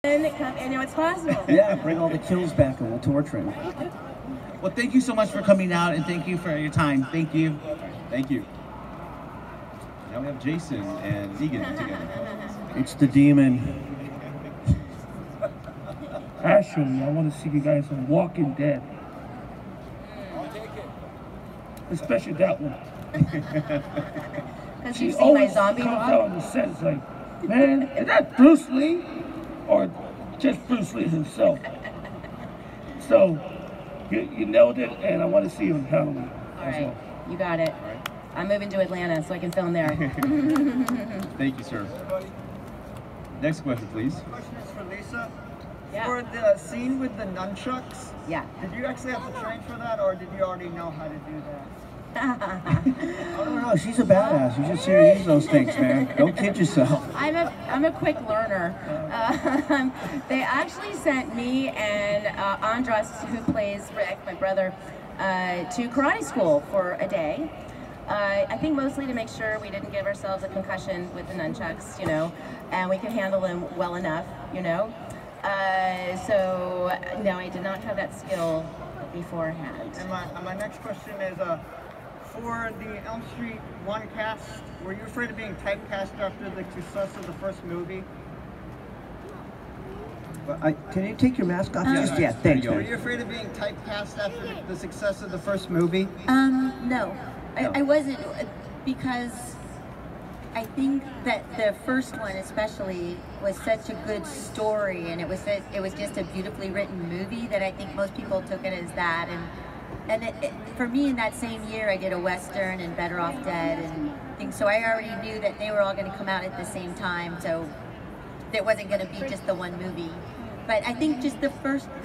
And it's possible. Yeah, bring all the kills back and we'll torture him. Well, thank you so much for coming out and thank you for your time. Thank you. Thank you. Now we have Jason and Negan together. It's the demon. Actually, I want to see you guys on Walking Dead. Especially that one. Because She you've seen my always zombie comes walk. out on the set, it's like, man, is that Bruce Lee? Or just Bruce Lee himself? So, you nailed it, and I want to see you in Halloween. All right, you got it. I'm moving to Atlanta so I can film there. Thank you, sir. Next question, please. Question is for Lisa. Yeah. For the scene with the nunchucks, Yeah. did you actually have to train for that, or did you already know how to do that? I don't know, she's a badass. You should see her use those things, man. Don't kid yourself. I'm a quick learner. They actually sent me and Andras, who plays Rick, my brother, to karate school for a day. I think mostly to make sure we didn't give ourselves a concussion with the nunchucks, you know, and we could handle them well enough, you know. So no, I did not have that skill beforehand. And my next question is, for the Elm Street 1 cast, were you afraid of being typecast after the success of the first movie? Can you take your mask off? Just, yeah, thanks, There you go. Were man. you afraid of being typecast after the success of the first movie? No. I wasn't, because I think that the first one especially was such a good story, and it was just a beautifully written movie that I think most people took it as that. And for me, in that same year, I did a Western and Better Off Dead and things, so I already knew that they were all going to come out at the same time, so it wasn't going to be just the one movie. But I think just the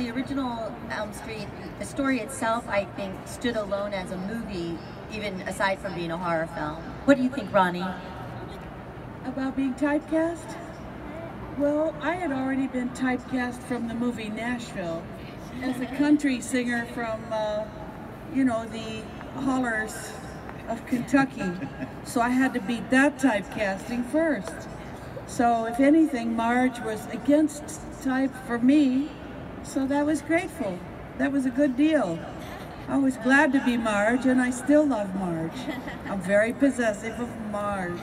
original Elm Street, the story itself, I think, stood alone as a movie, even aside from being a horror film. What do you think, Ronnie? About being typecast? Well, I had already been typecast from the movie Nashville as a country singer from, you know, the hollers of Kentucky. So I had to beat that typecasting first. So if anything, Marge was against type for me, so that was grateful. That was a good deal. I was glad to be Marge, and I still love Marge. I'm very possessive of Marge.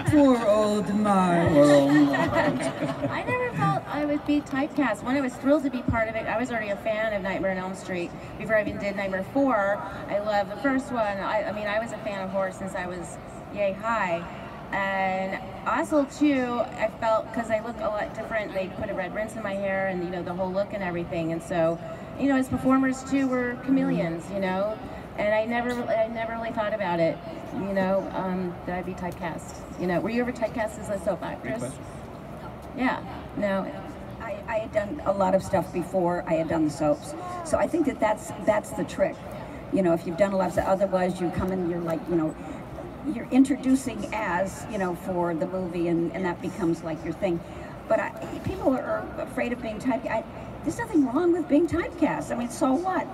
Poor old Marge. Poor old Marge. I never felt I would be typecast. When I was thrilled to be part of it, I was already a fan of Nightmare on Elm Street before I even did Nightmare 4. I love the first one. I mean, I was a fan of horror since I was yay high. And also, too, I felt, because I look a lot different, they put a red rinse in my hair and, you know, the whole look and everything. And so, you know, as performers, too, we're chameleons, you know. And I never really thought about it, you know, that I'd be typecast. You know, were you ever typecast as a soap actress? Yeah, no. I had done a lot of stuff before I had done the soaps. So I think that's the trick. You know, if you've done a lot of stuff, otherwise you come in, you're like, you know, you're introducing as, you know, for the movie, and that becomes like your thing. But people are afraid of being typecast. There's nothing wrong with being typecast. I mean, so what?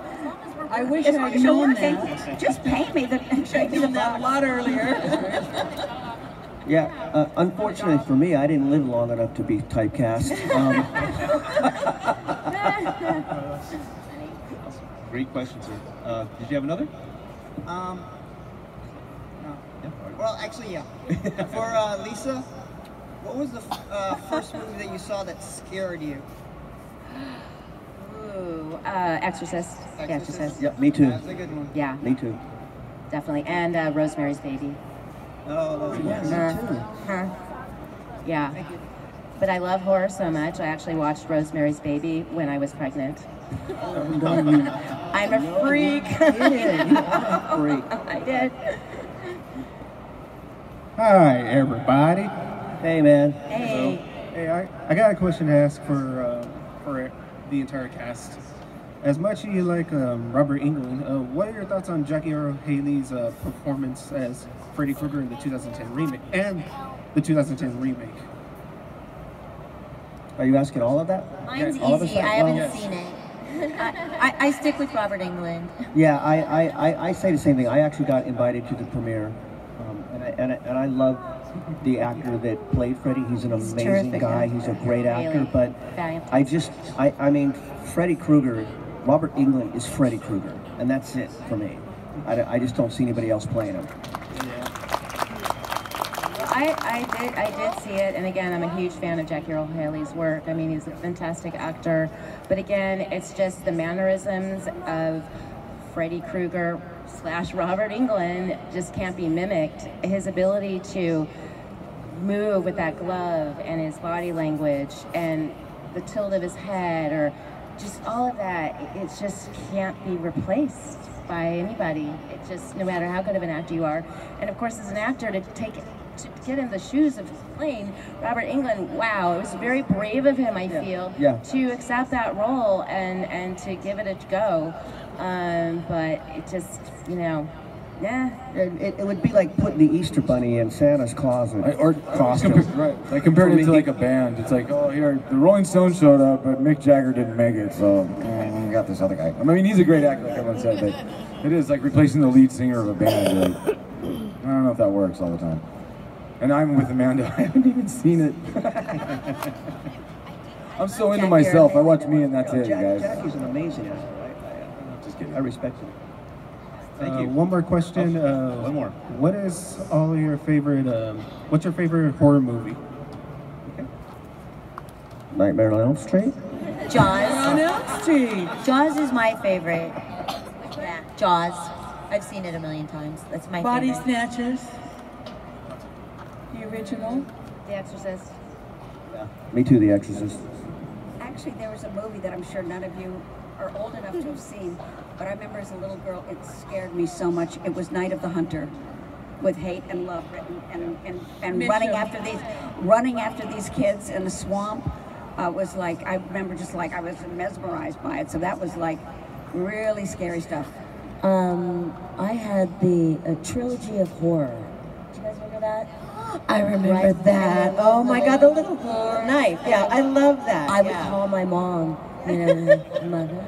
I wish I'd known that. Just pay me the that a lot earlier. Yeah, unfortunately for me, I didn't live long enough to be typecast. Great question, sir. Did you have another? No. Yeah. Well, actually, yeah. For Lisa, what was the first movie that you saw that scared you? Ooh, Exorcist. Exorcist. Yeah, me too. That's a good one. Yeah, Me too. definitely. And Rosemary's Baby. Oh, that's Yeah, me too. Yeah. But I love horror so much. I actually watched Rosemary's Baby when I was pregnant. I'm a freak. Great. I did. Hi, everybody. Hey, man. Hey. Hey, I got a question to ask for the entire cast. As much as you like Robert Englund, what are your thoughts on Jackie Earle Haley's performance as Freddy Krueger in the 2010 remake and the 2010 remake? Are you asking all of that? Mine's All of us easy. I have- haven't well, seen it. I stick with Robert Englund. Yeah, I say the same thing. I actually got invited to the premiere, and I love the actor that played Freddie. He's an amazing terrific guy. actor. He's a great actor. Really But fantastic. I mean, Freddy Krueger, Robert Englund is Freddy Krueger, and that's it for me. I just don't see anybody else playing him. I did see it, and again, I'm a huge fan of Jackie Earle Haley's work. I mean, he's a fantastic actor, but again, it's just the mannerisms of Freddy Krueger / Robert Englund just can't be mimicked. His ability to move with that glove and his body language and the tilt of his head, or just all of that, it just can't be replaced by anybody. It just, no matter how good of an actor you are. And of course, as an actor, to get in the shoes of playing Robert Englund, wow, it was very brave of him, I feel, to accept that role and to give it a go. But it just, you know, It would be like putting the Easter Bunny in Santa's closet. Or costume. right. I compared it to like a band. It's like, oh, here, the Rolling Stones showed up, but Mick Jagger didn't make it, so we got this other guy. I mean, he's a great actor, like everyone said, but it is like replacing the lead singer of a band. Like, I don't know if that works all the time. And I'm with Amanda. I haven't even seen it. I'm so into myself. I watch me, and that's it, you guys. Jackie's an amazing actor. Just kidding. I respect him. Thank you. One more question. One more. What is all your favorite? What's your favorite horror movie? Nightmare on Elm Street. Jaws. On Elm Street. Jaws is my favorite. Yeah, Jaws. I've seen it a million times. That's my Body favorite. Snatchers. The original. The Exorcist. Me too, The Exorcist. Actually, there was a movie that I'm sure none of you are old enough to have seen, but I remember as a little girl, it scared me so much. It was Night of the Hunter, with hate and love written, and running after these kids in the swamp. Was like, I remember just like I was mesmerized by it. So that was like really scary stuff. I had the trilogy of horror. Do you guys remember that? I remember that. Oh my God, the little knife. Yeah, I love that. I would call my mom, you know, mother.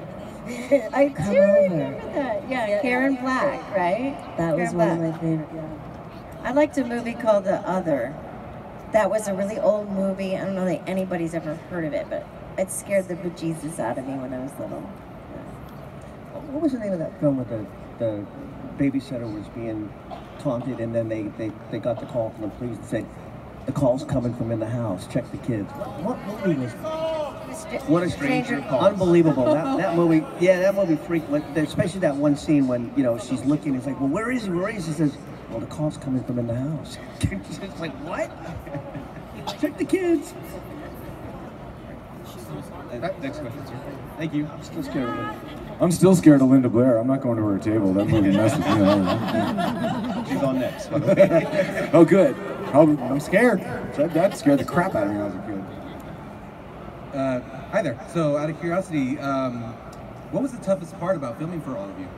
I Come do over. remember that. Yeah, Karen Black, right? That was Karen one of Black. my favorite. Yeah. I liked a movie called The Other. That was a really old movie. I don't know that anybody's ever heard of it, but it scared the bejesus out of me when I was little. What was the name of that film with the babysitter was being taunted, and then they got the call from the police and said, the call's coming from in the house, check the kids. What movie was that? What a Stranger Calls. Unbelievable. That movie, that movie freaked, like, especially that one scene when, you know, she's looking, it's like, well, where is he? Where is he? She says, well, the call's coming from in the house. It's like, what? Check the kids. Next question, sir. Thank you. I'm still scared of it. I'm still scared of Linda Blair. I'm not going to her table. That movie messed with me up. She's on next, by the way. Oh, good. I'm scared. That scared the crap out of me when I was a kid. Hi there. So, out of curiosity, what was the toughest part about filming for all of you?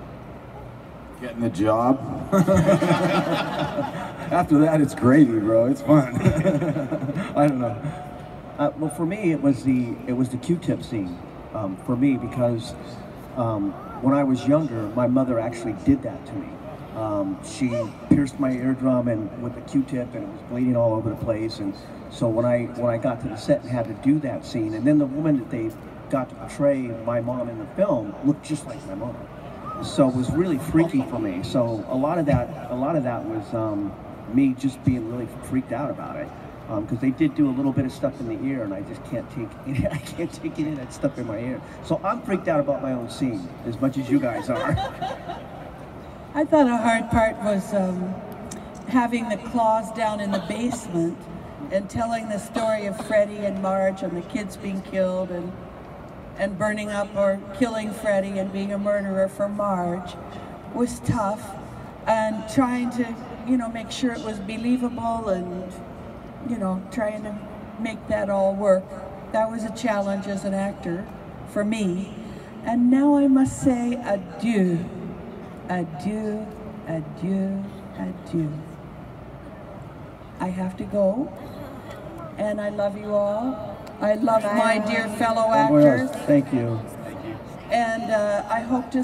Getting the job. After that, it's gravy, bro. It's fun. I don't know. Well, for me, it was the Q-tip scene. For me, because when I was younger, my mother actually did that to me. She pierced my eardrum and with a Q-tip, and it was bleeding all over the place. And so when I got to the set and had to do that scene, and then the woman that they got to portray my mom in the film looked just like my mom. So it was really freaky for me. So a lot of that was me just being really freaked out about it. Because they did do a little bit of stuff in the ear, and I just can't take it. I can't take any of that stuff in my ear. So I'm freaked out about my own scene as much as you guys are. I thought a hard part was having the claws down in the basement and telling the story of Freddie and Marge and the kids being killed and burning up or killing Freddie and being a murderer for Marge was tough, and trying to, you know, make sure it was believable and, you know, trying to make that all work. That was a challenge as an actor for me. And now I must say adieu. Adieu, adieu, adieu. I have to go, and I love you all. I love my dear fellow actors. Thank you. And I hope to